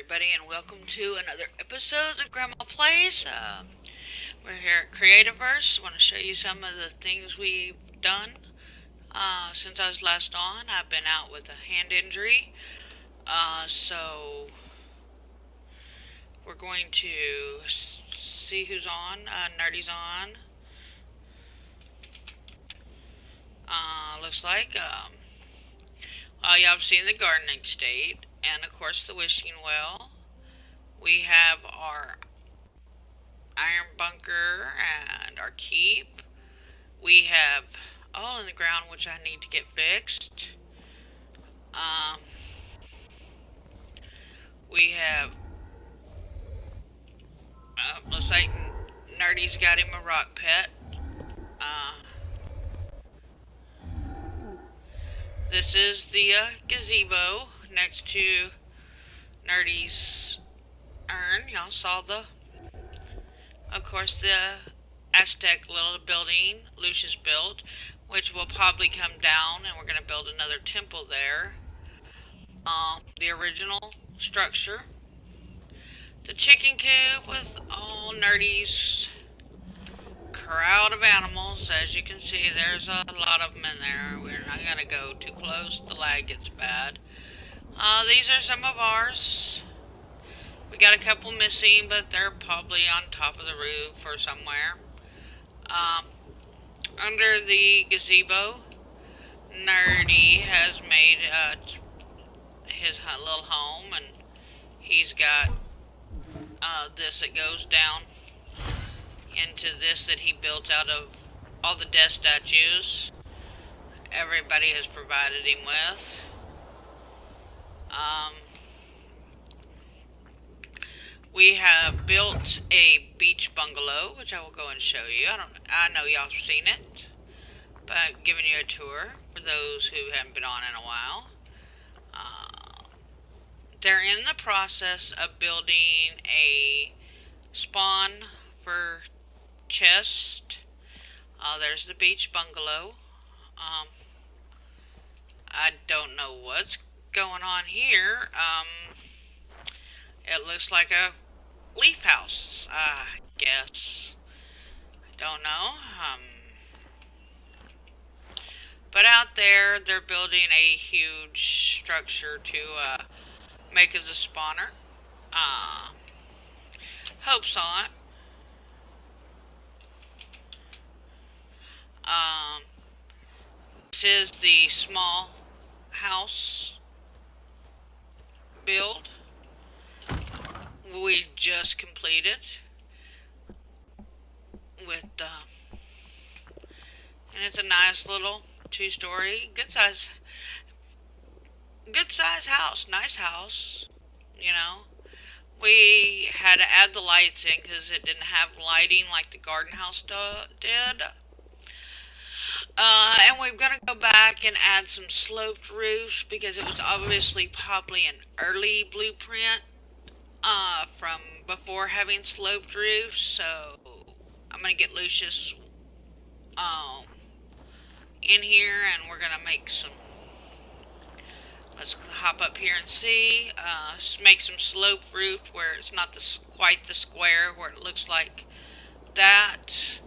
everybody, and welcome to another episode of Grandma Plays. We're here at Creativerse. I want to show you some of the things we've done since I was last on. I've been out with a hand injury, so we're going to see who's on. Nerdy's on. Looks like y'all have seen the gardening state, and of course the wishing well. We have our iron bunker and our keep. We have all in the ground which I need to get fixed. Um, we have looks like Nerdy's got him a rock pet. Uh, this is the gazebo next to Nerdy's urn. Y'all saw of course, the Aztec little building Lucius built, which will probably come down, and we're going to build another temple there. The original structure. The chicken coop with all Nerdy's crowd of animals. As you can see, there's a lot of them in there. We're not going to go too close. The lag gets bad. These are some of ours. We got a couple missing, but they're probably on top of the roof or somewhere. Under the gazebo, Nerdy has made his little home, and he's got this that goes down into this that he built out of all the death statues everybody has provided him with. We have built a beach bungalow, which I will go and show you. I know y'all have seen it, but I'm giving you a tour for those who haven't been on in a while. They're in the process of building a spawn for chest. There's the beach bungalow. I don't know what's going on here. It looks like a leaf house, I guess. I don't know. But out there, they're building a huge structure to make as a spawner. Hopes on. This is the small house build we just completed with and it's a nice little two-story, good size house, nice house, you know. We had to add the lights in because it didn't have lighting like the garden house did. And we're going to go back and add some sloped roofs because it was obviously probably an early blueprint from before having sloped roofs. So I'm going to get Lucius in here, and we're going to make some. Let's hop up here and see. Make some sloped roof where it's not quite the square where it looks like that.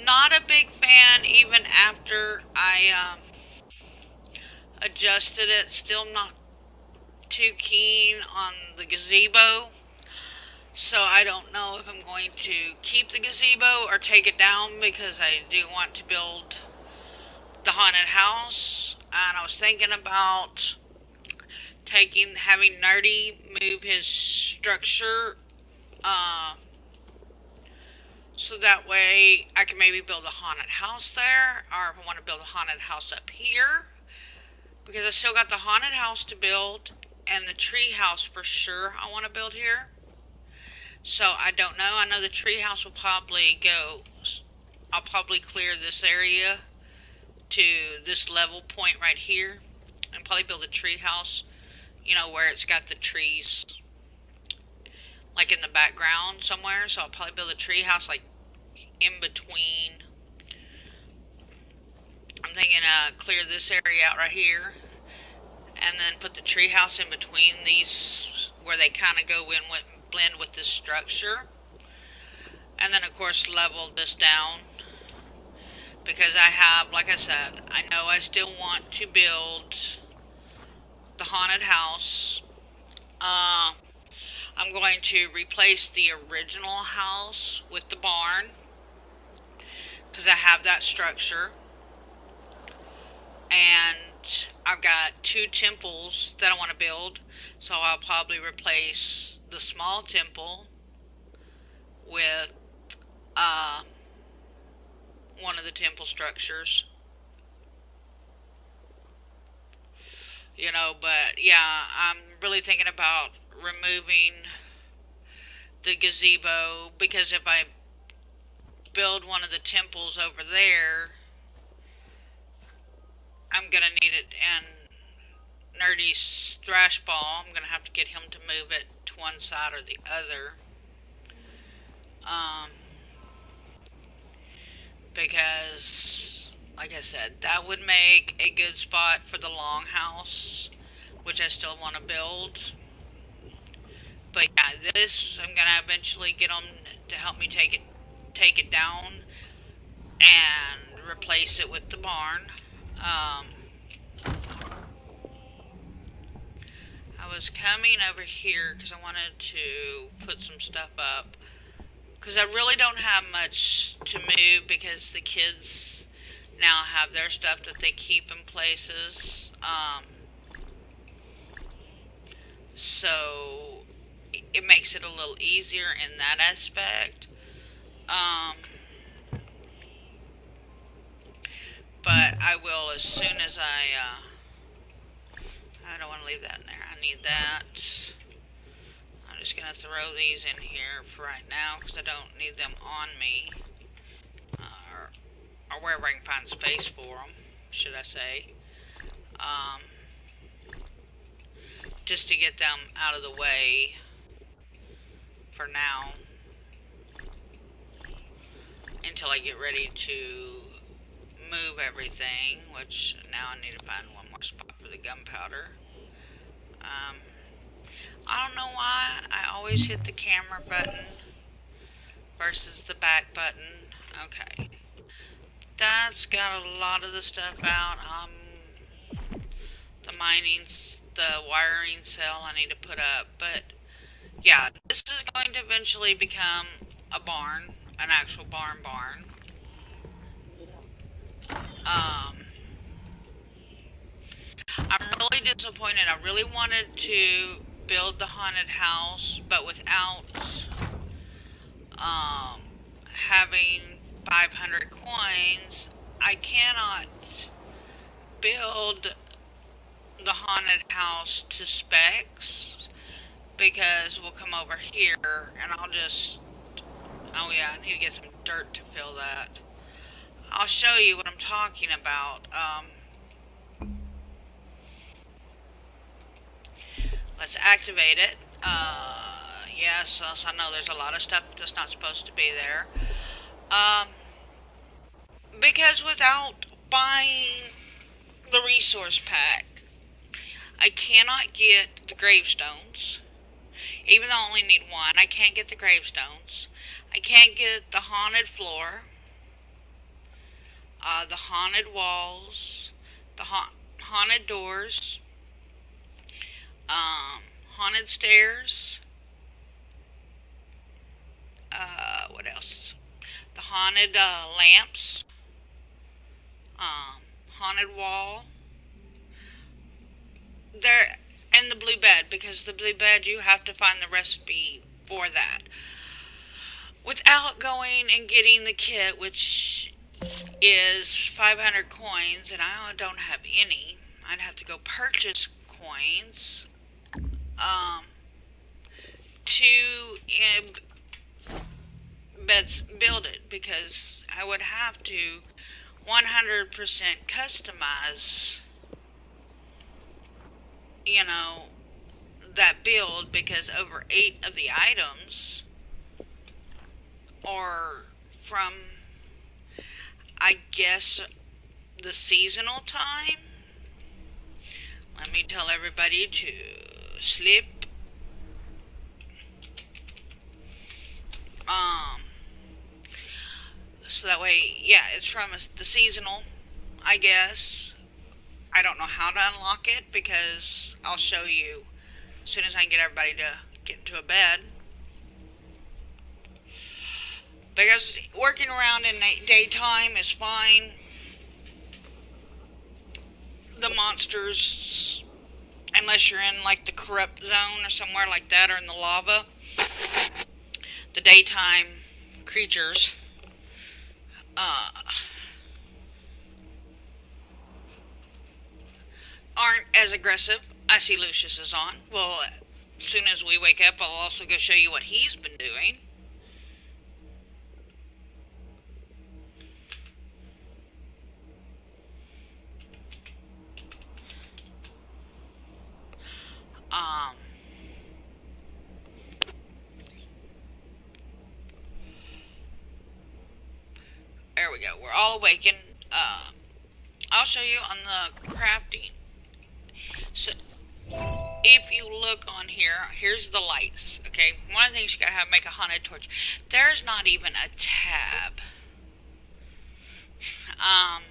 Not a big fan even after I adjusted it. Still not too keen on the gazebo. So I don't know if I'm going to keep the gazebo or take it down because I do want to build the haunted house. And I was thinking about having Nerdy move his structure so that way I can maybe build a haunted house there, or if I want to build a haunted house up here, because I still got the haunted house to build and the tree house for sure I want to build here. So I don't know. I know the tree house will probably I'll probably clear this area to this level point right here and probably build a tree house, you know, where it's got the trees like in the background somewhere. So I'll probably build a tree house like in between. I'm thinking clear this area out right here and then put the treehouse in between these where they kind of go in with blend with this structure, and then of course level this down because I have, like I said, I know I still want to build the haunted house. Uh, I'm going to replace the original house with the barn because I have that structure. And I've got two temples that I want to build, so I'll probably replace the small temple with uh, one of the temple structures. But yeah, I'm really thinking about removing the gazebo because if I build one of the temples over there, I'm gonna need it. And Nerdy's thrash ball, I'm gonna have to get him to move it to one side or the other. Um, because, like I said, that would make a good spot for the longhouse, which I still want to build. But yeah, this I'm gonna eventually get them to help me take it down and replace it with the barn. Um, I was coming over here because I wanted to put some stuff up because I really don't have much to move because the kids now have their stuff that they keep in places. So it makes it a little easier in that aspect. Um, but I will as soon as I don't want to leave that in there. I need that. I'm just going to throw these in here for right now because I don't need them on me. Or wherever I can find space for them, should I say. Um, just to get them out of the way for now until I get ready to move everything, which now I need to find one more spot for the gunpowder. Um, I don't know why I always hit the camera button versus the back button. Okay. That's got a lot of the stuff out. The wiring cell I need to put up. But yeah, this is going to eventually become a barn, an actual barn. Um, I'm really disappointed. I really wanted to build the haunted house, but without um, having 500 coins, I cannot build the haunted house to specs because we'll come over here and oh yeah, I need to get some dirt to fill that. I'll show you what I'm talking about. Let's activate it. Yes, I know there's a lot of stuff that's not supposed to be there. Um, because without buying the resource pack, I cannot get the gravestones. Even though I only need one, I can't get the gravestones. I can't get the haunted floor, the haunted walls, the haunted doors, haunted stairs. What else? The haunted lamps, haunted wall. There, and the blue bed, because the blue bed you have to find the recipe for that without going and getting the kit, which is 500 coins, and I don't have any. I'd have to go purchase coins um, to build it because I would have to 100% customize, you know, that build because over 8 of the items are from, I guess, the seasonal time. Let me tell everybody to sleep. Um, so that way, yeah, it's from the seasonal, I guess. I don't know how to unlock it because I'll show you as soon as I can get everybody to get into a bed. Because working around in daytime is fine. The monsters, unless you're in like the corrupt zone or somewhere like that, or in the lava, the daytime creatures uh, aren't as aggressive. I see Lucius is on. Well, as soon as we wake up, I'll also go show you what he's been doing. Um, there we go. We're all awakened. I'll show you on the crafting. So, if you look on here, here's the lights. Okay, one of the things you gotta have make a haunted torch. There's not even a tab. Um,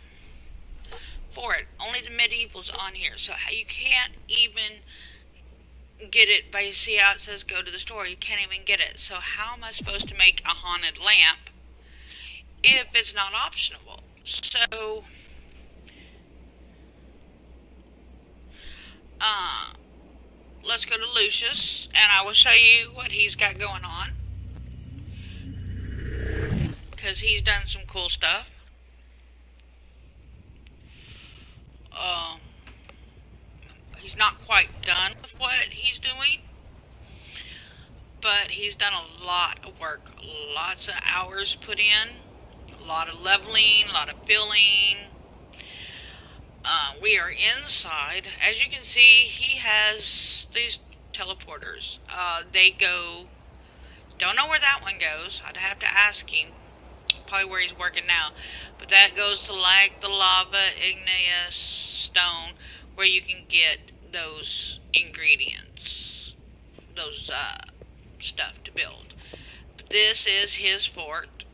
for it. Only the medieval's on here, so you can't even get it by see how it says go to the store. You can't even get it. So how am I supposed to make a haunted lamp if it's not optional? So let's go to Lucius and I will show you what he's got going on, because he's done some cool stuff. um he's not quite done with what he's doing, but he's done a lot of work, lots of hours put in, a lot of leveling, a lot of filling. We are inside. As you can see, he has these teleporters. They go, don't know where that one goes. I'd have to ask him. Probably where he's working now. But that goes to like the lava igneous stone, where you can get those ingredients, those stuff to build. But this is his fort.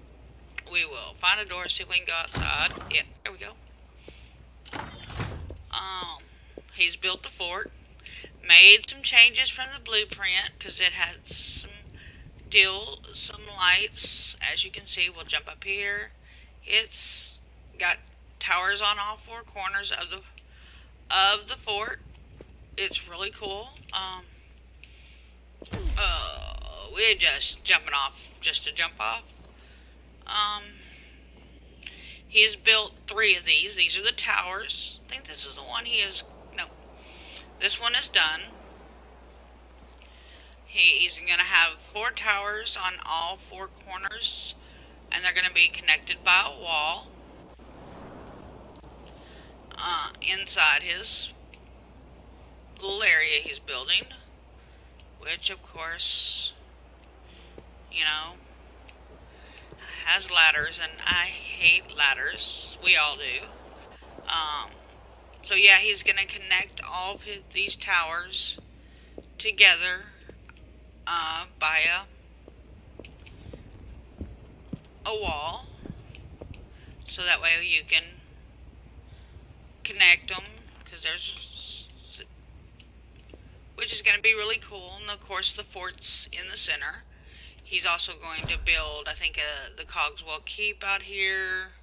We will find a door, see if we can go outside. Yep, there we go. He's built the fort, made some changes from the blueprint because it had some lights. As you can see, we'll jump up here. It's got towers on all four corners of the fort. It's really cool. We're just jumping off just to jump off. He's built 3 of these. These are the towers. I think this is the one he is. No, this one is done. He's going to have 4 towers on all 4 corners, and they're going to be connected by a wall inside his little area he's building, which of course, you know, has ladders, and I hate ladders. We all do. So yeah, he's going to connect all of these towers together by a wall, so that way you can connect them, which is going to be really cool. And of course the fort's in the center. He's also going to build, I think, the Cogswell Keep out here.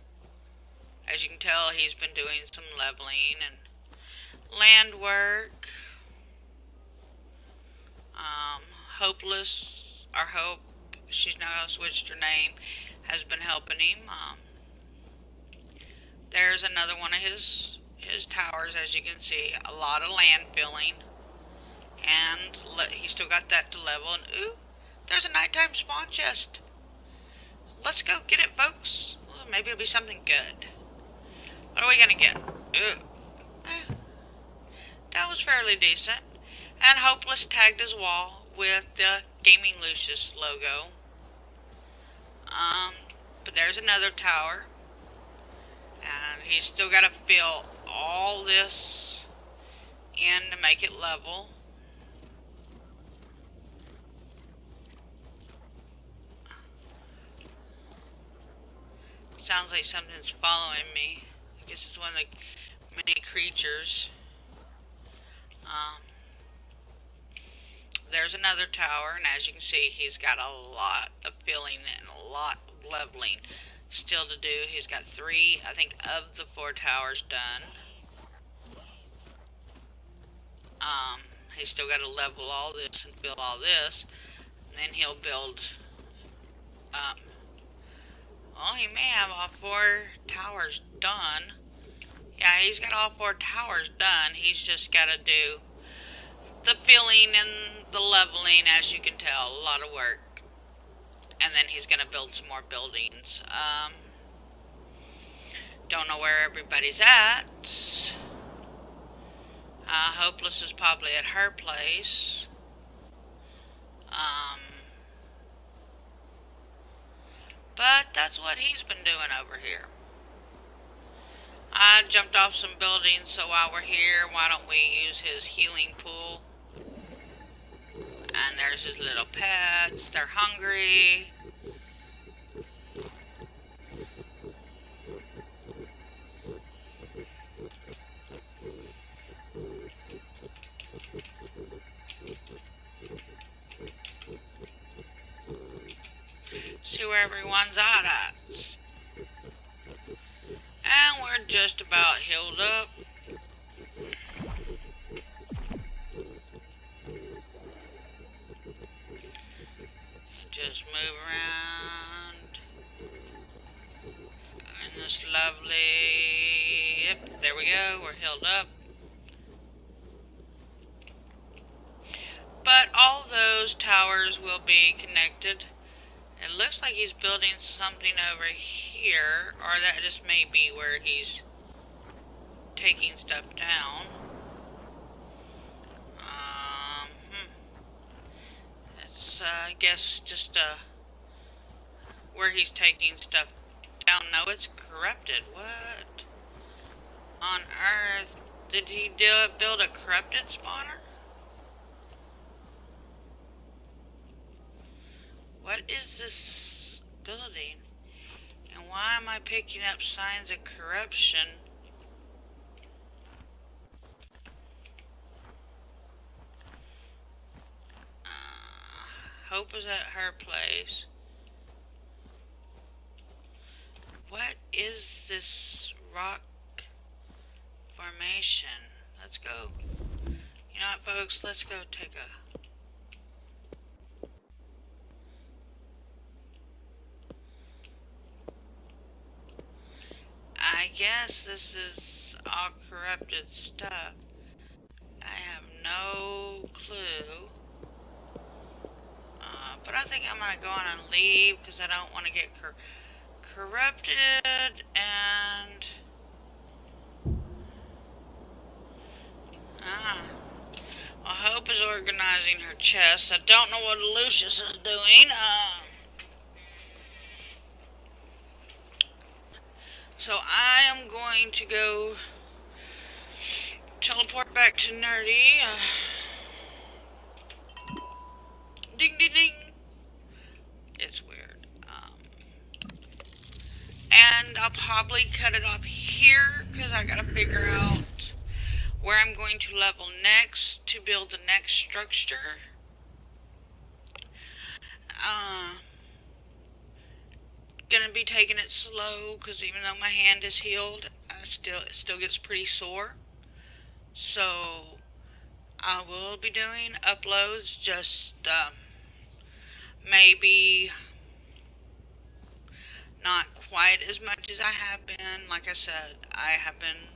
As you can tell, he's been doing some leveling and land work. Hope, she's now switched her name, has been helping him. There's another one of his towers, as you can see. A lot of land filling. And he's still got that to level. And ooh, there's a nighttime spawn chest. Let's go get it, folks. Well, maybe it'll be something good. What are we gonna get? That was fairly decent. And Hopeless tagged his wall with the Gaming Lucius logo. But there's another tower. And he's still got to fill all this in to make it level. Sounds like something's following me. I guess it's one of the many creatures. Um, there's another tower, and as you can see, he's got a lot of filling and a lot of leveling still to do. He's got 3, I think, of the 4 towers done. He's still got to level all this and build all this. And then he'll build, well, he may have all 4 towers done. Yeah, he's got all 4 towers done. He's just got to do the filling and the leveling, as you can tell. A lot of work. And then he's going to build some more buildings. Don't know where everybody's at. Hopeless is probably at her place. But that's what he's been doing over here. I jumped off some buildings, so while we're here, why don't we use his healing pool? And there's his little pets. They're hungry. See where everyone's at. And we're just about healed up. Just move around. In this lovely... Yep, there we go. We're healed up. But all those towers will be connected. It looks like he's building something over here, or that just may be where he's taking stuff down. It's, I guess, just where he's taking stuff down. No, it's corrupted. What on earth? Did he build a corrupted spawner? What is this building? And why am I picking up signs of corruption? Hope is at her place. What is this rock formation? Let's go. You know what, folks? Let's go take a... I guess this is all corrupted stuff. I have no clue. But I think I'm going to go on and leave because I don't want to get corrupted and... Well, Hope is organizing her chest. I don't know what Lucius is doing. So I am going to go teleport back to Nerdy. Ding ding ding. It's weird. And I'll probably cut it off here because I gotta figure out where I'm going to level next to build the next structure. Gonna be taking it slow because even though my hand is healed, it still gets pretty sore. So I will be doing uploads, just maybe not quite as much as I have been. Like I said, I have been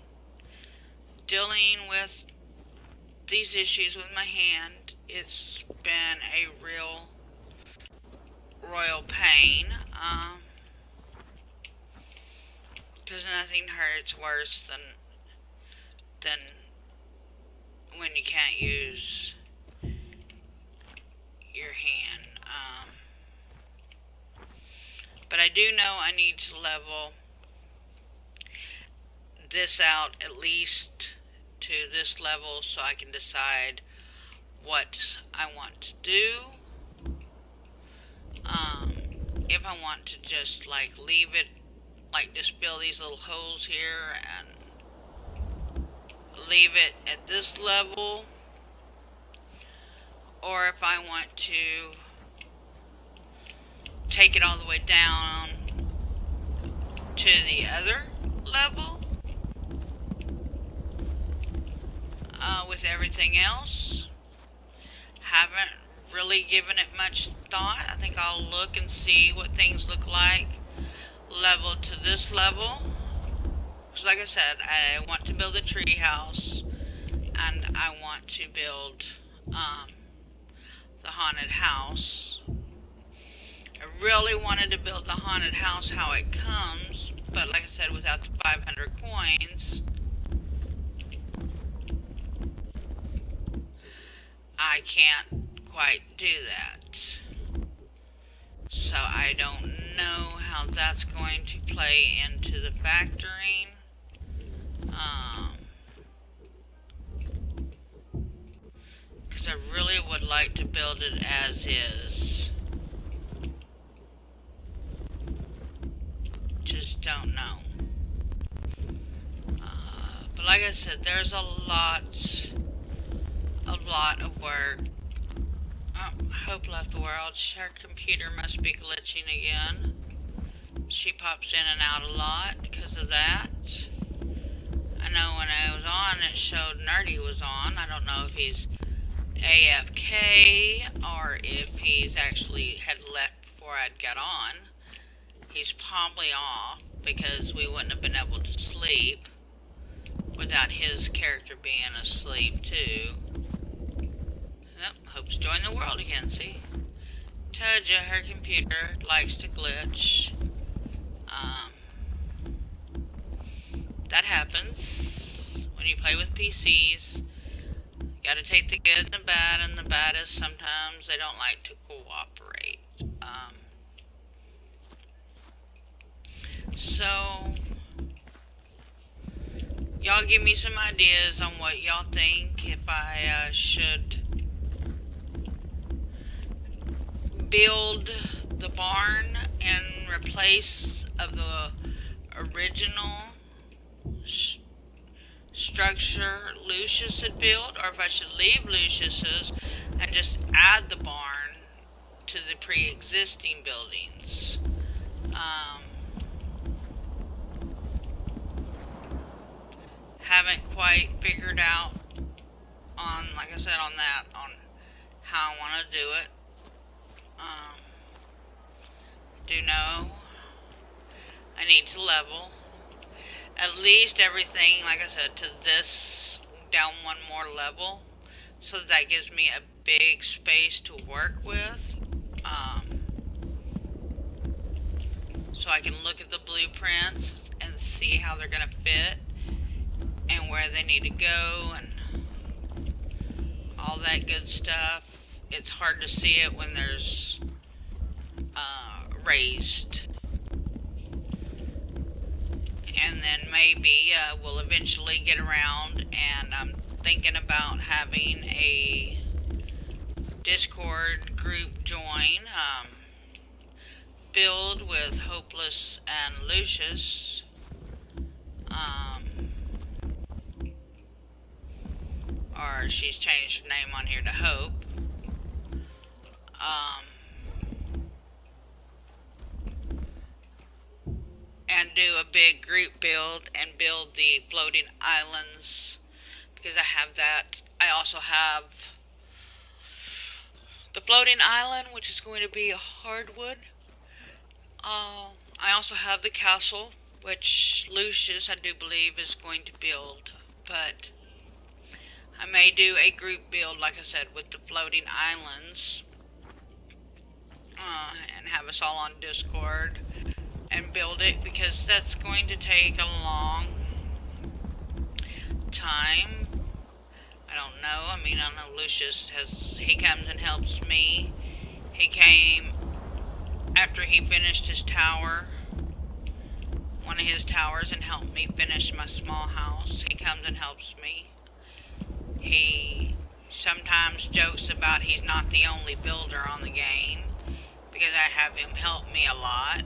dealing with these issues with my hand. It's been a real royal pain. Because nothing hurts worse than when you can't use your hand. But I do know I need to level this out at least to this level so I can decide what I want to do. If I want to just like leave it, like just fill these little holes here and leave it at this level, or if I want to take it all the way down to the other level with everything else. Haven't really given it much thought. I think I'll look and see what things look like level to this level. Because like I said, I want to build a tree house and I want to build the haunted house. I really wanted to build the haunted house how it comes, but like I said, without the 500 coins, I can't quite do that. So I don't know how that's going to play into the factoring. Because I really would like to build it as is. Just don't know. But like I said, there's a lot of work. Oh, Hope left the world. Her computer must be glitching again. She pops in and out a lot because of that. I know when I was on, it showed Nerdy was on. I don't know if he's AFK or if he's actually had left before I'd got on. He's probably off because we wouldn't have been able to sleep without his character being asleep too. Yep, Hope's joined the world again, see? Told ya, her computer likes to glitch. That happens when you play with PCs. You gotta take the good and the bad, and the bad is sometimes they don't like to cooperate. So, y'all give me some ideas on what y'all think if I should build the barn in replace of the original structure Lucius had built, or if I should leave Lucius's and just add the barn to the pre-existing buildings. Haven't quite figured out on, like I said, on that, on how I want to do it. Do know I need to level at least everything, like I said, to this down one more level, so that gives me a big space to work with. So I can look at the blueprints and see how they're going to fit and where they need to go and all that good stuff. It's hard to see it when there's raised. And then maybe we'll eventually get around, and I'm thinking about having a Discord group join, build with Hopeless and Lucius. Or she's changed her name on here to Hope. And do a big group build and build the floating islands, because I have that. I also have the floating island, which is going to be a hardwood. I also have the castle, which Lucius, I do believe, is going to build. But I may do a group build, like I said, with the floating islands, and have us all on Discord and build it, because that's going to take a long time. I don't know. I mean, I know Lucius he comes and helps me. He came after he finished his tower, one of his towers, and helped me finish my small house. He comes and helps me. He sometimes jokes about he's not the only builder on the game because I have him help me a lot.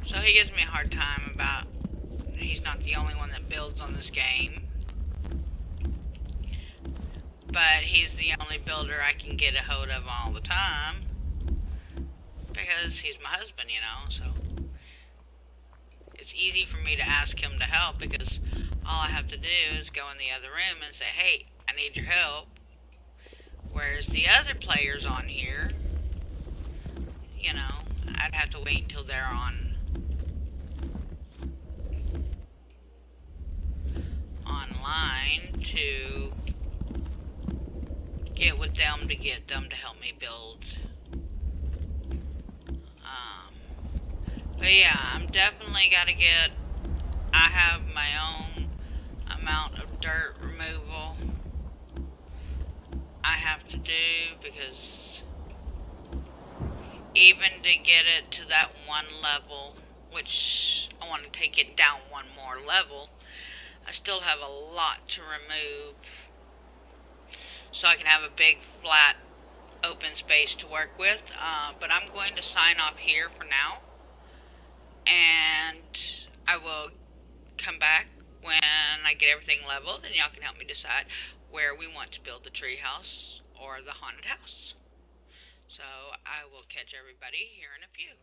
So he gives me a hard time about he's not the only one that builds on this game. But he's the only builder I can get a hold of all the time because he's my husband, so it's easy for me to ask him to help because all I have to do is go in the other room and say, hey, I need your help. Whereas the other players on here, I'd have to wait until they're online to get with them to get them to help me build. But yeah, I'm definitely gotta get. I have my own amount of dirt removal I have to do because even to get it to that one level, which I want to take it down one more level, I still have a lot to remove so I can have a big flat open space to work with. But I'm going to sign off here for now, and I will come back when I get everything leveled, and y'all can help me decide where we want to build the tree house or the haunted house. So I will catch everybody here in a few.